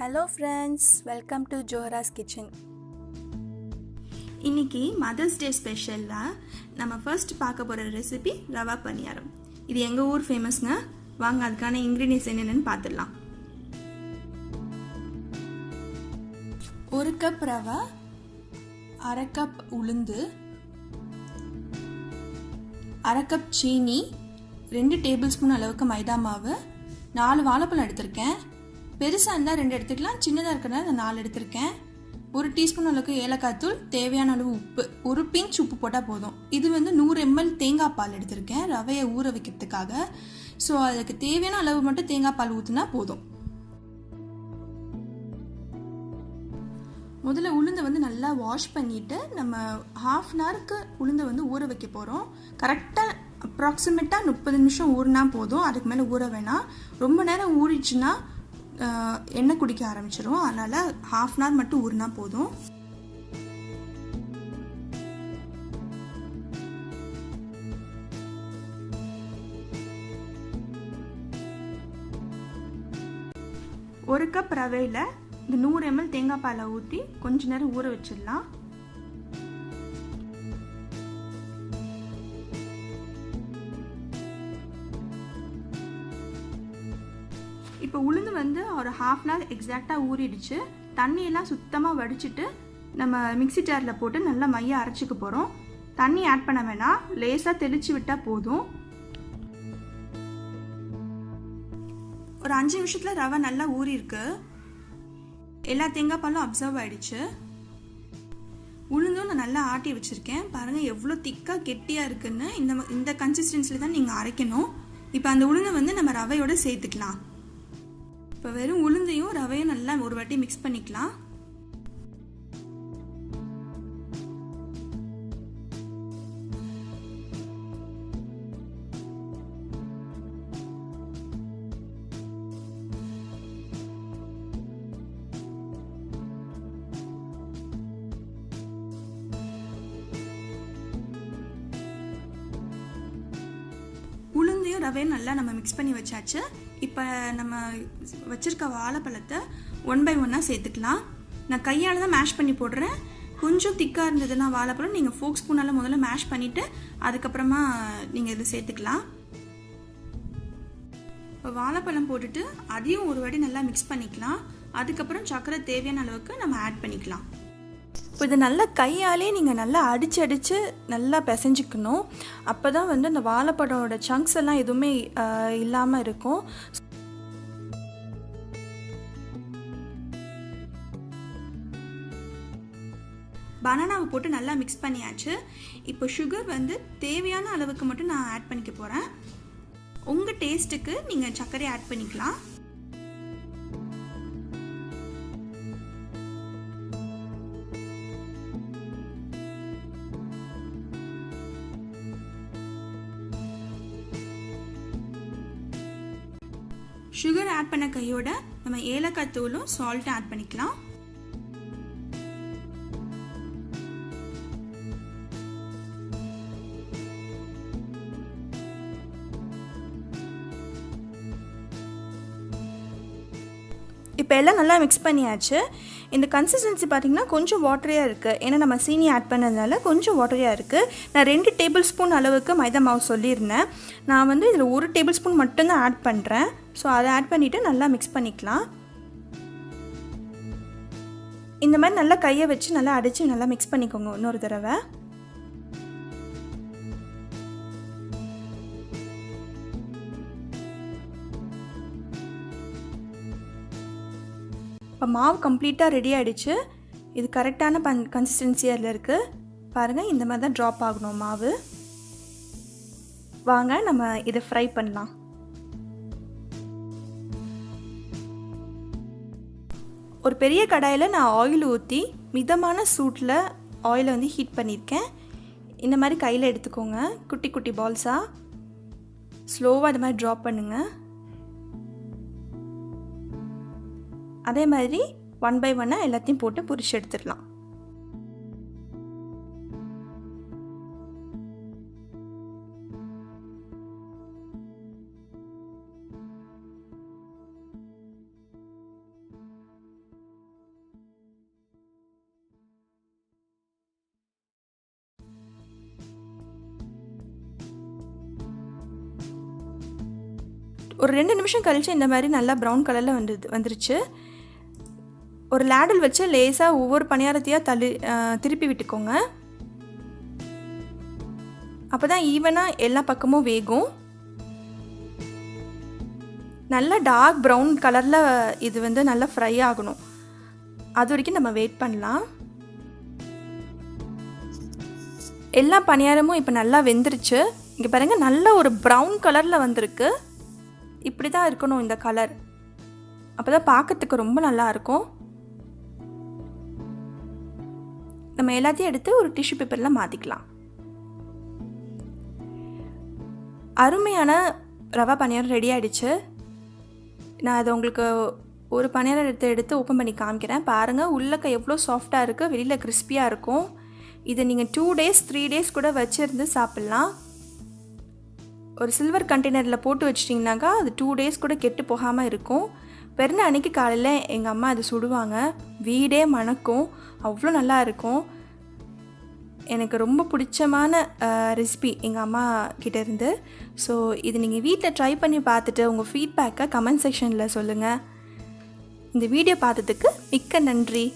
Hello friends, welcome to Johara's Kitchen. இன்னைக்கு mother's day ஸ்பெஷலில் நம்ம first பார்க்க போகிற ரெசிபி ரவா பனியாரம். இது எங்கள் ஊர் ஃபேமஸ்ங்க. வாங்க அதுக்கான இன்க்ரீடியன்ஸ் என்னென்னு பார்த்துடலாம். 1 கப் ரவை, 1/2 கப் உளுந்து, 1/2 கப் சீனி, 2 டேபிள் ஸ்பூன் அளவுக்கு மைதா மாவு, 4 வாழைப்பழம் எடுத்திருக்கேன். பெருசாக இருந்தால் 2 எடுத்துக்கலாம், சின்னதாக இருக்கிறனால நான் 4 எடுத்திருக்கேன். 1 டீஸ்பூன் அளவுக்கு ஏலக்காய் தூள், தேவையான அளவு உப்பு, 1 பிஞ்ச் உப்பு போட்டால் போதும். இது 100 ml தேங்காய் பால் எடுத்திருக்கேன் ரவையை ஊற வைக்கிறதுக்காக. ஸோ அதுக்கு தேவையான அளவு மட்டும் தேங்காய் பால் ஊற்றினா போதும். முதல்ல உளுந்தை நல்லா வாஷ் பண்ணிவிட்டு நம்ம 1/2 அன் ஹவருக்கு உளுந்தை ஊற வைக்க போகிறோம். கரெக்டாக அப்ராக்சிமேட்டாக 30 நிமிஷம் ஊறினா போதும், அதுக்கு மேலே ஊற வேணாம். ரொம்ப நேரம் ஊறிச்சுன்னா எண்ணெய் குடிக்க ஆரம்பிச்சிடும், அதனால் 1/2 அன் ஹவர் மட்டும் ஊறினா போதும். ஒரு கப் ரவையில் இந்த 100 ml தேங்காய் பாலை ஊற்றி கொஞ்ச நேரம் ஊற வச்சிடலாம். இப்போ உளுந்து ஒரு 1/2 அன் ஹவர் எக்ஸாக்டாக ஊறிடுச்சு. தண்ணியெல்லாம் சுத்தமாக வடிச்சிட்டு நம்ம மிக்ஸி ஜாரில் போட்டு நல்லா மைய அரைச்சிக்க போகிறோம். தண்ணி ஆட் பண்ண வேணாம், லேசாக தெளித்து விட்டால் போதும். ஒரு 5 நிமிஷத்தில் ரவை நல்லா ஊறிருக்கு. எல்லா தேங்காய் பாலும் அப்சர்வ் ஆகிடுச்சு. உளுந்தும் நான் நல்லா ஆட்டி வச்சுருக்கேன். பாருங்கள் எவ்வளோ திக்காக கெட்டியாக இருக்குன்னு. இந்த கன்சிஸ்டன்சியில் தான் நீங்கள் அரைக்கணும். இப்போ அந்த உளுந்தை நம்ம ரவையோடு சேர்த்துக்கலாம். இப்போ வெறும் உளுந்தையும் ரவையும் நல்லா ஒரு வாட்டி மிக்ஸ் பண்ணிக்கலாம். உளுந்தையும் ரவையும் நல்லா நம்ம மிக்ஸ் பண்ணி வச்சாச்சு. இப்போ நம்ம வச்சுருக்க வாழைப்பழத்தை 1 by 1 சேர்த்துக்கலாம். நான் கையால் தான் மேஷ் பண்ணி போடுறேன். கொஞ்சம் திக்காக இருந்ததுன்னா வாழைப்பழம் நீங்கள் ஃபோக் ஸ்பூனால் முதல்ல மேஷ் பண்ணிவிட்டு அதுக்கப்புறமா நீங்கள் இதை சேர்த்துக்கலாம். இப்போ வாழைப்பழம் போட்டுட்டு அதையும் ஒரு வாட்டி நல்லா மிக்ஸ் பண்ணிக்கலாம். அதுக்கப்புறம் சர்க்கரை தேவையான அளவுக்கு நம்ம ஆட் பண்ணிக்கலாம். இப்போ இது நல்லா கையாலே நீங்கள் நல்லா அடித்து நல்லா பிசைஞ்சிக்கணும். அப்போ தான் அந்த வாழைப்பழோட சங்க்ஸ் எல்லாம் எதுவுமே இல்லாமல் இருக்கும். பனானாவை போட்டு நல்லா மிக்ஸ் பண்ணியாச்சு. இப்போ சுகர் தேவையான அளவுக்கு மட்டும் நான் ஆட் பண்ணிக்க போகிறேன். உங்கள் டேஸ்ட்டுக்கு நீங்கள் சர்க்கரை ஆட் பண்ணிக்கலாம். சுகர் ஆட் பண்ண கையோட நம்ம ஏலக்காய் தூளும் சால்ட்டும் ஆட் பண்ணிக்கலாம். இப்போ எல்லாம் நல்லா மிக்ஸ் பண்ணியாச்சு. இந்த கன்சிஸ்டன்சி பார்த்திங்கன்னா கொஞ்சம் வாட்டரியாக இருக்குது. ஏன்னா நம்ம சீனி ஆட் பண்ணதுனால கொஞ்சம் வாட்டரியாக இருக்குது. நான் 2 டேபிள் ஸ்பூன் அளவுக்கு மைதா மாவு சொல்லியிருந்தேன். நான் இதில் 1 டேபிள் ஸ்பூன் மட்டும்தான் ஆட் பண்ணுறேன். ஸோ அதை ஆட் பண்ணிவிட்டு நல்லா மிக்ஸ் பண்ணிக்கலாம். இந்த மாதிரி நல்லா கையை வச்சு நல்லா அடித்து நல்லா மிக்ஸ் பண்ணிக்கோங்க இன்னொரு தடவை. இப்போ மாவு கம்ப்ளீட்டாக ரெடி ஆகிடுச்சு. இது கரெக்டான கன்சிஸ்டன்சியாக இருக்குது. பாருங்கள் இந்த மாதிரி தான் ட்ராப் ஆகணும் மாவு. வாங்க நம்ம இதை ஃப்ரை பண்ணலாம். ஒரு பெரிய கடாயில் நான் ஆயில் ஊற்றி மிதமான சூட்டில் ஆயிலை ஹீட் பண்ணியிருக்கேன். இந்த மாதிரி கையில் எடுத்துக்கோங்க. குட்டி குட்டி பால்ஸாக ஸ்லோவாக இது மாதிரி ட்ராப் பண்ணுங்கள். அதே மாதிரி 1 by 1 எல்லாத்தையும் போட்டு பொரிச்சு எடுத்துடலாம். ஒரு 2 நிமிஷம் கழித்து இந்த மாதிரி நல்லா ப்ரௌன் கலரில் வந்துருச்சு. ஒரு லேடில் வச்சு லேசாக ஒவ்வொரு பணியாரத்தையாக திருப்பி விட்டுக்கோங்க. அப்போ தான் ஈவனாக எல்லா பக்கமும் வேகும். நல்லா டார்க் ப்ரௌன் கலரில் இது வந்து நல்லா ஃப்ரை ஆகணும். அது வரைக்கும் நம்ம வெயிட் பண்ணலாம். எல்லா பணியாரமும் இப்போ நல்லா வெந்துருச்சு. இங்கே பாருங்கள், நல்ல ஒரு ப்ரௌன் கலரில் வந்திருக்கு. இப்படி தான் இருக்கணும் இந்த கலர். அப்போ தான் பார்க்கறதுக்கு ரொம்ப நல்லாயிருக்கும். நம்ம எல்லாத்தையும் எடுத்து ஒரு டிஷ்யூ பேப்பரில் மாற்றிக்கலாம். அருமையான ரவா பணியாரம் ரெடி ஆகிடுச்சு. நான் அதை உங்களுக்கு ஒரு பணியாரம் எடுத்து ஓப்பன் பண்ணி காமிக்கிறேன். பாருங்கள், உள்ளக்க எவ்வளோ சாஃப்டாக இருக்குது, வெளியில் கிறிஸ்பியாக இருக்கும். இதை நீங்கள் 2 days 3 days கூட வச்சுருந்து சாப்பிட்லாம். ஒரு சில்வர் கண்டெய்னரில் போட்டு வச்சிட்டிங்கனாக்கா அது 2 days கூட கெட்டு போகாமல் இருக்கும். பெருநாள் அன்றைக்கி காலையில் எங்கள் அம்மா அதை சுடுவாங்க. வீடே மணக்கும், அவ்வளோ நல்லா இருக்கும். எனக்கு ரொம்ப பிடிச்சமான ரெசிபி எங்கள் அம்மா கிட்டேருந்து. ஸோ இது நீங்கள் வீட்டில் ட்ரை பண்ணி பார்த்துட்டு உங்கள் ஃபீட்பேக்கை கமெண்ட் செக்ஷனில் சொல்லுங்கள். இந்த வீடியோ பார்த்ததுக்கு மிக்க நன்றி.